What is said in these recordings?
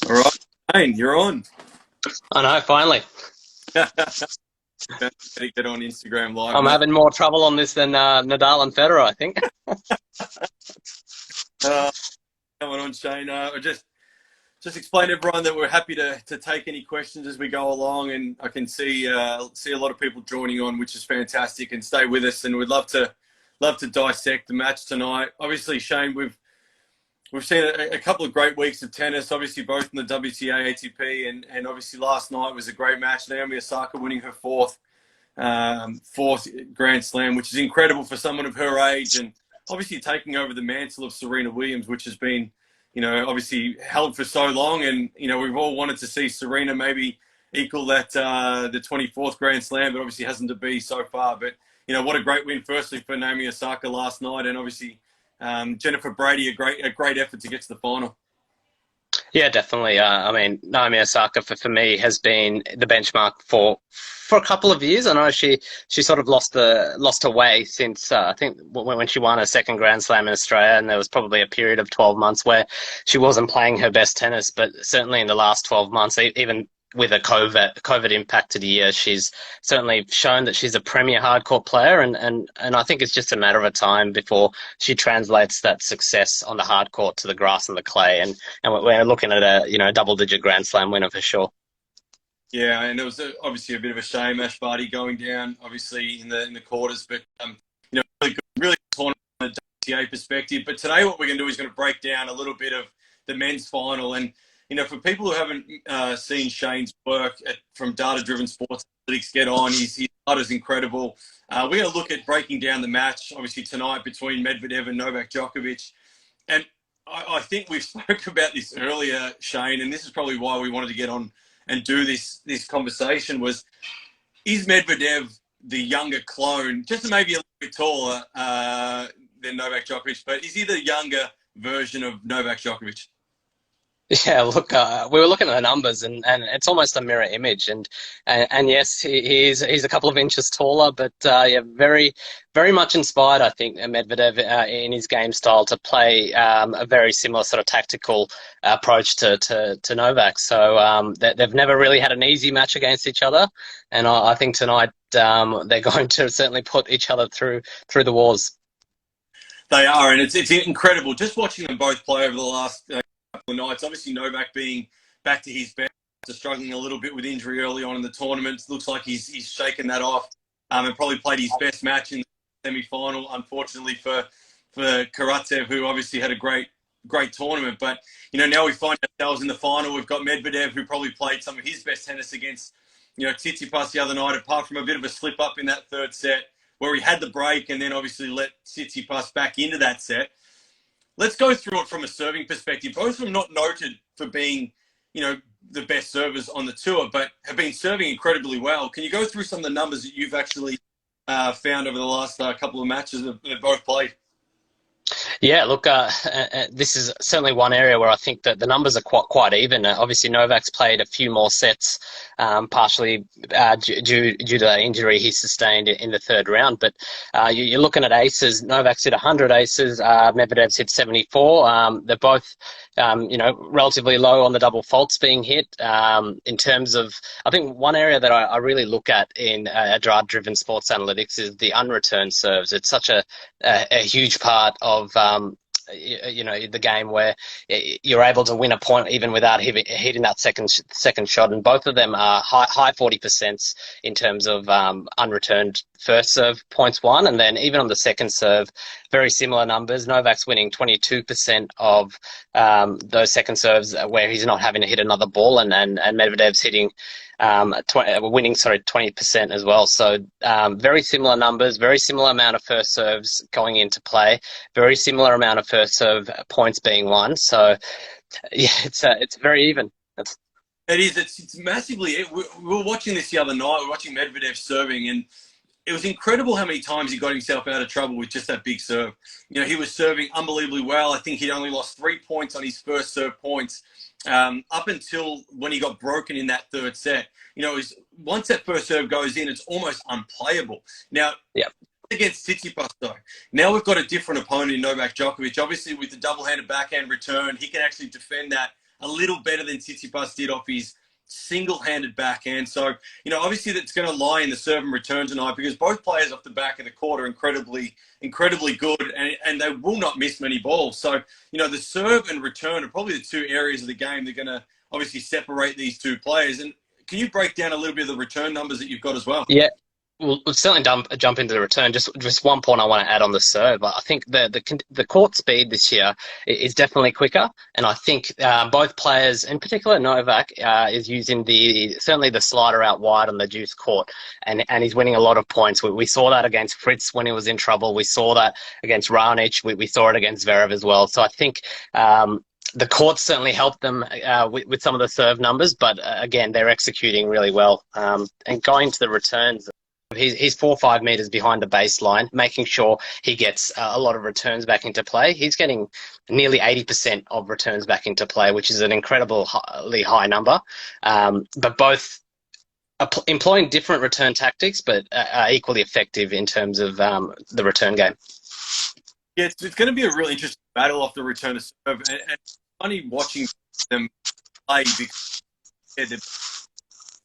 All right, Shane, you're on. I know, finally. Get on Instagram Live, I'm mate. having more trouble on this than Nadal and Federer, I think. Uh, Coming on, Shane. Just explain to everyone that we're happy to take any questions as we go along, and I can see a lot of people joining on, which is fantastic. And stay with us, and we'd love to dissect the match tonight. Obviously, Shane, we've seen a couple of great weeks of tennis. Obviously, both in the WTA, ATP, and obviously last night was a great match. Naomi Osaka winning her fourth Grand Slam, which is incredible for someone of her age, and obviously taking over the mantle of Serena Williams, which has been, obviously held for so long. And, we've all wanted to see Serena maybe equal that, the 24th Grand Slam, but obviously hasn't to be so far. But, what a great win, firstly, for Naomi Osaka last night. And obviously, Jennifer Brady, a great effort to get to the final. Yeah, definitely. I mean, Naomi Osaka for me has been the benchmark for a couple of years. I know she sort of lost her way since I think when she won her second Grand Slam in Australia, and there was probably a period of 12 months where she wasn't playing her best tennis. But certainly in the last 12 months, even with a COVID impacted year, she's certainly shown that she's a premier hardcourt player, and I think it's just a matter of time before she translates that success on the hardcourt to the grass and the clay, and we're looking at a double-digit Grand Slam winner for sure. Yeah, and it was obviously a bit of a shame, Ash Barty going down, obviously in the quarters, but really good tournament from a WTA perspective. But today, what we're going to do is going to break down a little bit of the men's final, and for people who haven't seen Shane's work from Data Driven Sports Analytics, get on. His data is incredible. We're going to look at breaking down the match, obviously tonight between Medvedev and Novak Djokovic, and I think we've spoke about this earlier, Shane, and this is probably why we wanted to get on and do this conversation. Is Medvedev the younger clone, just maybe a little bit taller than Novak Djokovic, but is he the younger version of Novak Djokovic? Yeah, look, we were looking at the numbers, and it's almost a mirror image. And yes, he's a couple of inches taller, but yeah, very very much inspired, I think, Medvedev in his game style to play a very similar sort of tactical approach to Novak. So they've never really had an easy match against each other, and I think tonight they're going to certainly put each other through the walls. They are, and it's incredible just watching them both play over the last couple of nights. Obviously, Novak being back to his best, struggling a little bit with injury early on in the tournament. Looks like he's shaken that off, and probably played his best match in the semi-final. Unfortunately for Karatsev, who obviously had a great tournament. But now we find ourselves in the final. We've got Medvedev, who probably played some of his best tennis against Tsitsipas the other night, apart from a bit of a slip up in that third set where he had the break and then obviously let Tsitsipas back into that set. Let's go through it from a serving perspective. Both of them not noted for being, the best servers on the tour, but have been serving incredibly well. Can you go through some of the numbers that you've actually found over the last couple of matches that they've both played? Yeah, look, this is certainly one area where I think that the numbers are quite even. Obviously, Novak's played a few more sets, partially due to the injury he sustained in the third round. But you're looking at aces. Novak's hit 100 aces. Medvedev's hit 74. They're both, relatively low on the double faults being hit. In terms of, I think one area that I really look at in data-driven sports analytics is the unreturned serves. It's such a huge part of the game where you're able to win a point even without hitting that second shot, and both of them are high 40% in terms of unreturned first serve points won, and then even on the second serve, very similar numbers. Novak's winning 22% of those second serves where he's not having to hit another ball, and Medvedev's hitting winning 20% as well. So very similar numbers, very similar amount of first serves going into play, very similar amount of first serve points being won. So yeah, it's very even. It is. It's massively. We were watching this the other night. We were watching Medvedev serving, and it was incredible how many times he got himself out of trouble with just that big serve. He was serving unbelievably well. I think he'd only lost 3 points on his first serve points up until when he got broken in that third set. Once that first serve goes in, it's almost unplayable. Now, yeah. against Tsitsipas, though. Now we've got a different opponent in Novak Djokovic. Obviously, with the double-handed backhand return, he can actually defend that a little better than Tsitsipas did off his single-handed backhand. So, obviously that's going to lie in the serve and return tonight because both players off the back of the court are incredibly good and they will not miss many balls. So, the serve and return are probably the two areas of the game that are going to obviously separate these two players. And can you break down a little bit of the return numbers that you've got as well? Yeah. We'll certainly jump into the return. Just one point I want to add on the serve. I think the court speed this year is definitely quicker, and I think both players, in particular Novak, is using certainly the slider out wide on the deuce court, and he's winning a lot of points. We saw that against Fritz when he was in trouble. We saw that against Raonic. We saw it against Zverev as well. So I think. The court certainly helped them with some of the serve numbers, but again, they're executing really well. And going to the returns, he's 4 or 5 meters behind the baseline, making sure he gets a lot of returns back into play. He's getting nearly 80% of returns back into play, which is an incredibly high number. But both employing different return tactics, but are equally effective in terms of the return game. Yeah, it's going to be a really interesting battle off the return of serve. And it's funny watching them play because they're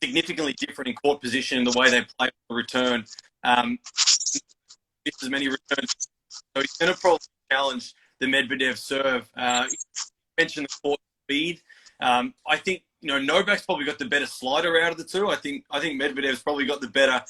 significantly different in court position in the way they play on the return. As many returns. So he's going to probably challenge the Medvedev serve. You mentioned the court speed. I think, Novak's probably got the better slider out of the two. I think Medvedev's probably got the better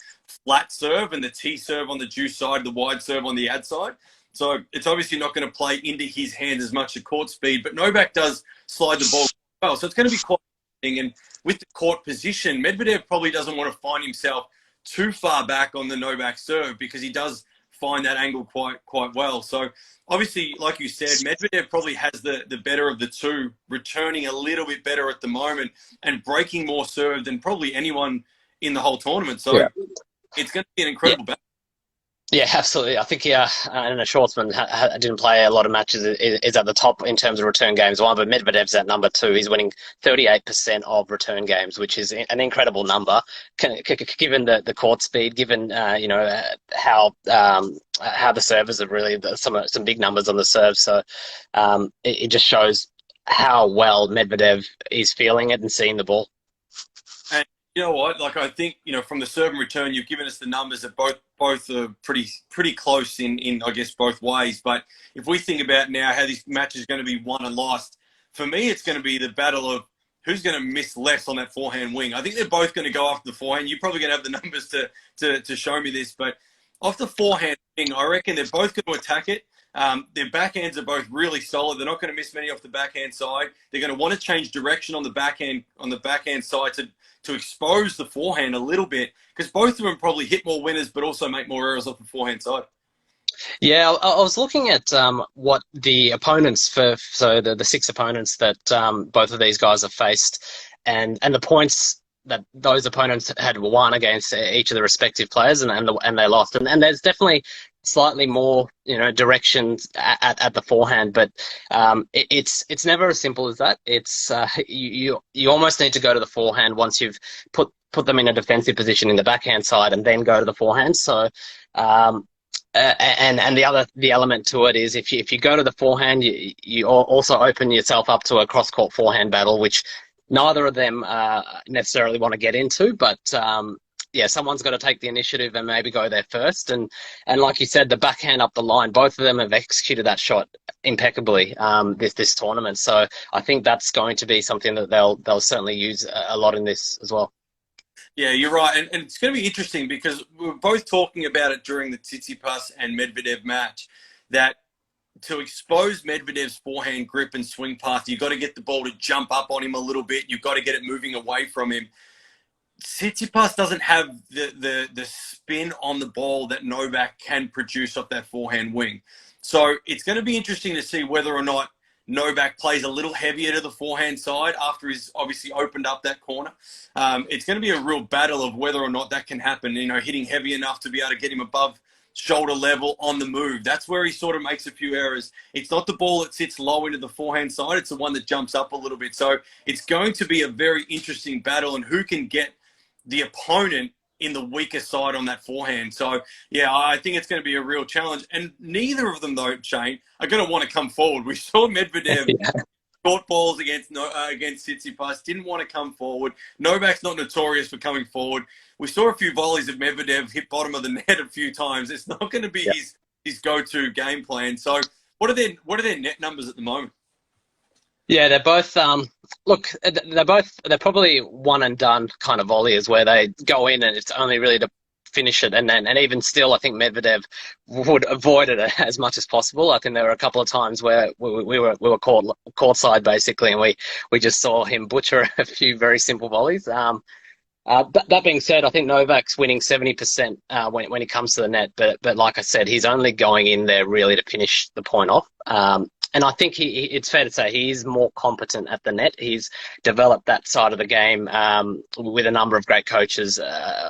flat serve and the T serve on the deuce side, the wide serve on the ad side. So it's obviously not going to play into his hands as much at court speed, but Novak does slide the ball well. So it's going to be quite interesting. And with the court position, Medvedev probably doesn't want to find himself too far back on the Novak serve because he does find that angle quite well. So obviously, like you said, Medvedev probably has the better of the two, returning a little bit better at the moment and breaking more serve than probably anyone in the whole tournament. So it's going to be an incredible battle. Yeah, absolutely. I think and Schwartzman didn't play a lot of matches. Is at the top in terms of return games one, but Medvedev's at number 2. He's winning 38% of return games, which is an incredible number, given the court speed, given how the servers are really some big numbers on the serve. So it just shows how well Medvedev is feeling it and seeing the ball. And you know what? I think from the serve and return, you've given us the numbers that both are pretty close in I guess both ways. But if we think about now how this match is going to be won and lost, for me it's going to be the battle of who's going to miss less on that forehand wing. I think they're both going to go after the forehand. You're probably going to have the numbers to show me this, but off the forehand wing, I reckon they're both going to attack it. Their backhands are both really solid. They're not going to miss many off the backhand side. They're going to want to change direction on the backhand side to expose the forehand a little bit because both of them probably hit more winners but also make more errors off the forehand side. Yeah, I was looking at what the opponents the 6 opponents that both of these guys have faced and the points that those opponents had won against each of the respective players and they lost. And there's definitely slightly more, directions at the forehand, but it's never as simple as that. It's you almost need to go to the forehand once you've put them in a defensive position in the backhand side and then go to the forehand. So and the element to it is if you go to the forehand, you also open yourself up to a cross-court forehand battle, which neither of them necessarily want to get into, but someone's got to take the initiative and maybe go there first. And like you said, the backhand up the line, both of them have executed that shot impeccably this tournament. So I think that's going to be something that they'll certainly use a lot in this as well. Yeah, you're right. And it's going to be interesting because we were both talking about it during the Tsitsipas and Medvedev match that to expose Medvedev's forehand grip and swing path, you've got to get the ball to jump up on him a little bit. You've got to get it moving away from him. Tsitsipas doesn't have the spin on the ball that Novak can produce off that forehand wing. So it's going to be interesting to see whether or not Novak plays a little heavier to the forehand side after he's obviously opened up that corner. It's going to be a real battle of whether or not that can happen, hitting heavy enough to be able to get him above shoulder level on the move. That's where he sort of makes a few errors. It's not the ball that sits low into the forehand side. It's the one that jumps up a little bit. So it's going to be a very interesting battle and who can get the opponent in the weaker side on that forehand. So, yeah, I think it's going to be a real challenge. And neither of them, though, Shane, are going to want to come forward. We saw Medvedev short balls against Tsitsipas, didn't want to come forward. Novak's not notorious for coming forward. We saw a few volleys of Medvedev hit bottom of the net a few times. It's not going to be his go-to game plan. So what are their net numbers at the moment? Yeah, they're both they're probably one and done kind of volleys where they go in and it's only really to finish it, and even still, I think Medvedev would avoid it as much as possible. I think there were a couple of times where we were caught courtside basically, and we just saw him butcher a few very simple volleys. That being said, I think Novak's winning 70% when he comes to the net, but like I said, he's only going in there really to finish the point off. And I think it's fair to say he is more competent at the net. He's developed that side of the game with a number of great coaches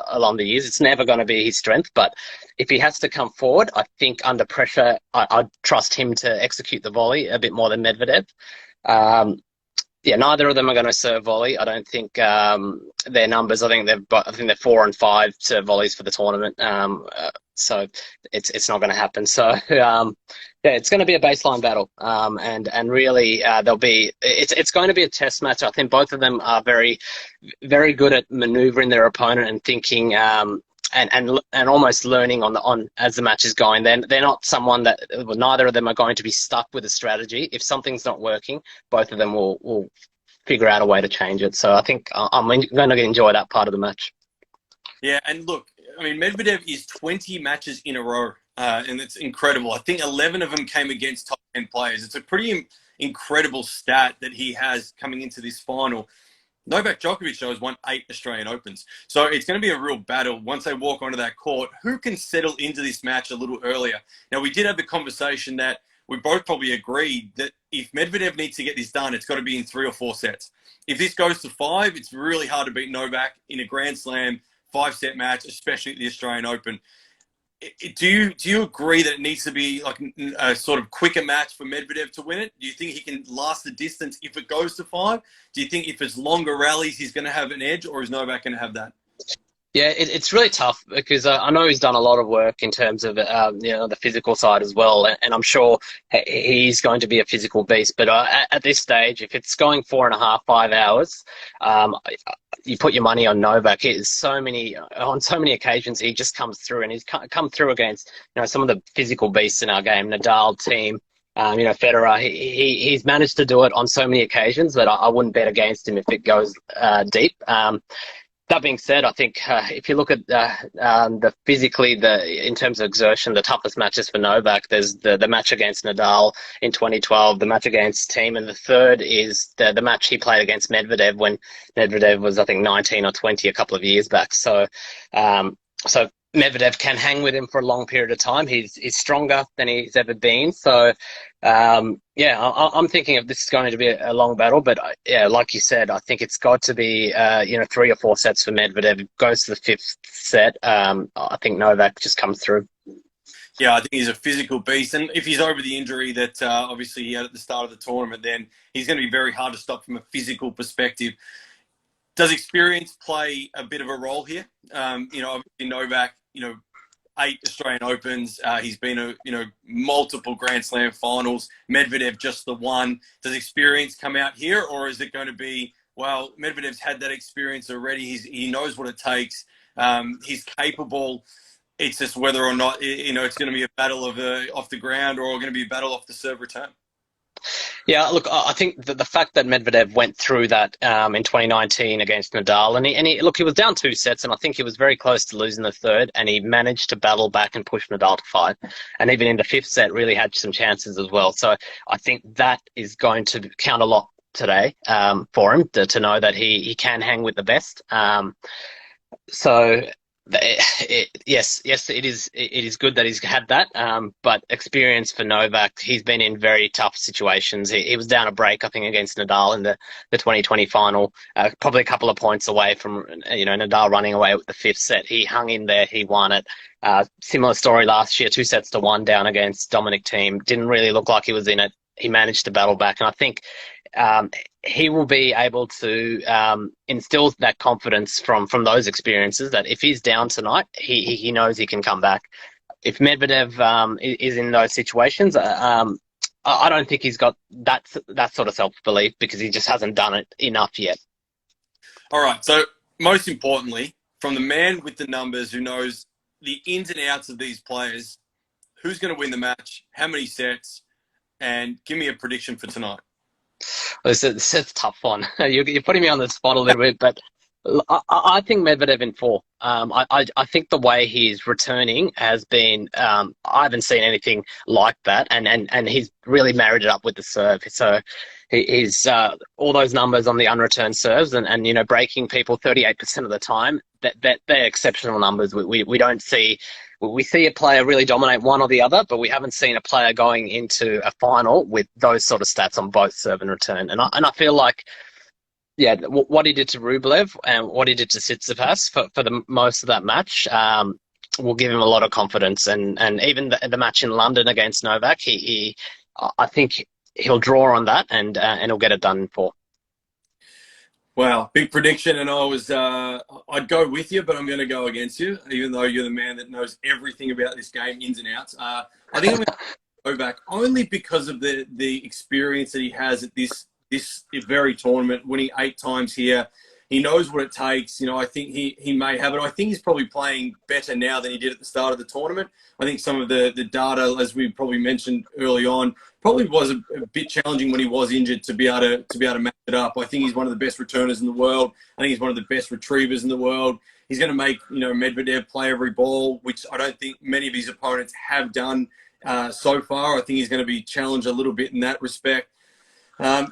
along the years. It's never going to be his strength, but if he has to come forward, I think under pressure, I'd trust him to execute the volley a bit more than Medvedev. Yeah, neither of them are going to serve volley. I don't think their numbers. I think they're 4 and 5 serve volleys for the tournament. So it's not going to happen. So yeah, it's going to be a baseline battle. And really it's going to be a test match. I think both of them are very, very good at maneuvering their opponent and thinking. And almost learning on as the match is going. They're not someone that neither of them are going to be stuck with a strategy. If something's not working, both of them will figure out a way to change it. So I think I'm going to enjoy that part of the match. Yeah, and look, I mean, Medvedev is 20 matches in a row, and it's incredible. I think 11 of them came against top 10 players. It's a pretty incredible stat that he has coming into this final. Novak Djokovic, though, has won 8 Australian Opens. So it's going to be a real battle once they walk onto that court. Who can settle into this match a little earlier? Now, we did have the conversation that we both probably agreed that if Medvedev needs to get this done, it's got to be in 3 or 4 sets. If this goes to 5, it's really hard to beat Novak in a Grand Slam 5-set match, especially at the Australian Open. Do you agree that it needs to be like a sort of quicker match for Medvedev to win it? Do you think he can last the distance if it goes to 5? Do you think if it's longer rallies, he's going to have an edge, or is Novak going to have that? Yeah, it's really tough because I know he's done a lot of work in terms of the physical side as well, and I'm sure he's going to be a physical beast. But at this stage, if it's going 4.5, 5 hours, you put your money on Novak. On so many occasions, he just comes through, and he's come through against some of the physical beasts in our game, Nadal, Team. Federer, he's managed to do it on so many occasions that I wouldn't bet against him if it goes deep. That being said, I think if you look at in terms of exertion, the toughest matches for Novak, there's the match against Nadal in 2012, the match against Team, and the third is the match he played against Medvedev when Medvedev was, I think, 19 or 20 a couple of years back. So Medvedev can hang with him for a long period of time. He's stronger than he's ever been. So, I'm thinking of this is going to be a long battle. But, like you said, I think it's got to be, 3 or 4 sets for Medvedev. It goes to the 5th set. I think Novak just comes through. Yeah, I think he's a physical beast. And if he's over the injury that obviously he had at the start of the tournament, then he's going to be very hard to stop from a physical perspective. Does experience play a bit of a role here? Obviously Novak, 8 Australian Opens. He's been multiple Grand Slam finals. Medvedev just the one. Does experience come out here, or is it going to be, well, Medvedev's had that experience already. He knows what it takes. He's capable. It's just whether or not it's going to be a battle of off the ground or going to be a battle off the serve return. Yeah, look, I think the fact that Medvedev went through that in 2019 against Nadal, and he was down 2 sets, and I think he was very close to losing the third, and he managed to battle back and push Nadal to 5, and even in the 5th set, really had some chances as well. So I think that is going to count a lot today for him to know that he can hang with the best. Yes, it is good that he's had that, but experience for Novak, he's been in very tough situations. He was down a break, I think, against Nadal in the 2020 final, probably a couple of points away from Nadal running away with the 5th set. He hung in there, he won it. Similar story last year, 2-1 down against Dominic Thiem. Didn't really look like he was in it. He managed to battle back, and I think he will be able to instill that confidence from those experiences that if he's down tonight, he knows he can come back. If Medvedev is in those situations, I don't think he's got that sort of self belief because he just hasn't done it enough yet. All right. So most importantly, from the man with the numbers who knows the ins and outs of these players, who's going to win the match, how many sets, and give me a prediction for tonight. This is a tough one. You're putting me on the spot a little bit, but I think Medvedev in four. I think the way he's returning has been, I haven't seen anything like that, and he's really married it up with the serve. So he's all those numbers on the unreturned serves and breaking people 38% of the time. They're exceptional numbers. We don't see. We see a player really dominate one or the other, but we haven't seen a player going into a final with those sort of stats on both serve and return. And I feel like, yeah, what he did to Rublev and what he did to Tsitsipas for the most of that match will give him a lot of confidence. And even the match in London against Novak, I think he'll draw on that and he'll get it done in four. Wow, big prediction, and I'd go with you, but I'm going to go against you, even though you're the man that knows everything about this game, ins and outs. I think I'm going to go Novak only because of the experience that he has at this very tournament, winning 8 times here. He knows what it takes. I think he may have it. I think he's probably playing better now than he did at the start of the tournament. I think some of the data, as we probably mentioned early on, probably was a bit challenging when he was injured to be able to match it up. I think he's one of the best returners in the world. I think he's one of the best retrievers in the world. He's going to make Medvedev play every ball, which I don't think many of his opponents have done so far. I think he's going to be challenged a little bit in that respect. I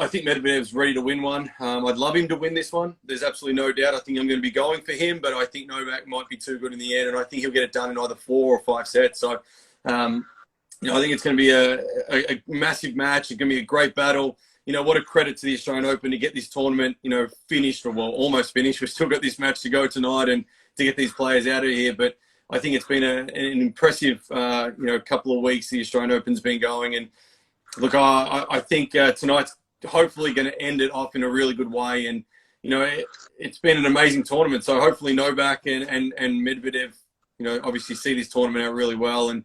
think Medvedev's ready to win one. I'd love him to win this one. There's absolutely no doubt. I think I'm going to be going for him, but I think Novak might be too good in the end, and I think he'll get it done in either 4 or 5 sets. So, I think it's going to be a massive match. It's going to be a great battle. What a credit to the Australian Open to get this tournament, finished, or almost finished. We've still got this match to go tonight and to get these players out of here. But I think it's been an impressive, couple of weeks the Australian Open's been going. And look, I think tonight's hopefully going to end it off in a really good way. And, it's been an amazing tournament. So hopefully Novak and Medvedev, obviously see this tournament out really well. And,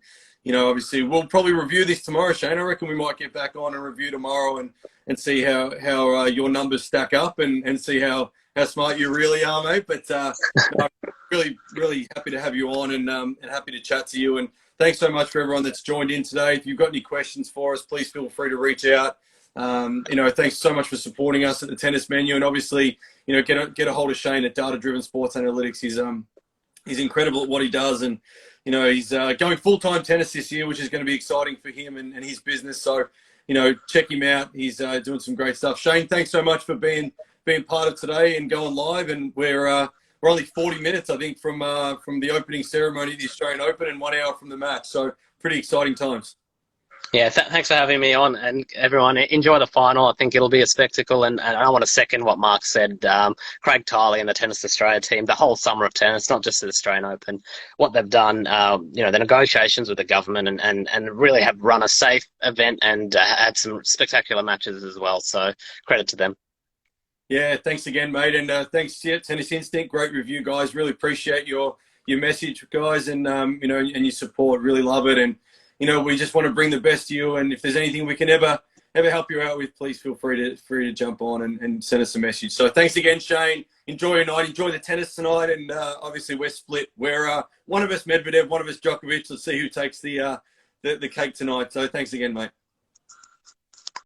obviously we'll probably review this tomorrow, Shane. I reckon we might get back on and review tomorrow and see how your numbers stack up and see how smart you really are, mate. But I'm really, really happy to have you on and happy to chat to you. And thanks so much for everyone that's joined in today. If you've got any questions for us, please feel free to reach out. Thanks so much for supporting us at the Tennis Menu. And obviously, get a hold of Shane at Data Driven Sports Analytics. He's incredible at what he does. And, he's going full-time tennis this year, which is going to be exciting for him and his business. So, check him out. He's doing some great stuff. Shane, thanks so much for being part of today and going live. And we're only 40 minutes, I think, from the opening ceremony of the Australian Open and 1 hour from the match. So pretty exciting times. Yeah, thanks for having me on, and everyone enjoy the final. I think it'll be a spectacle, and I want to second what Mark said. Craig Tiley and the Tennis Australia team, the whole summer of tennis, not just the Australian Open, what they've done, the negotiations with the government and really have run a safe event and had some spectacular matches as well. So credit to them. Yeah, thanks again, mate, and thanks to Tennis Instinct. Great review, guys. Really appreciate your message, guys, and and your support. Really love it, and we just want to bring the best to you. And if there's anything we can ever help you out with, please feel free to jump on and send us a message. So thanks again, Shane. Enjoy your night. Enjoy the tennis tonight, and obviously we're split. We're one of us Medvedev, one of us Djokovic. Let's see who takes the cake tonight. So thanks again, mate.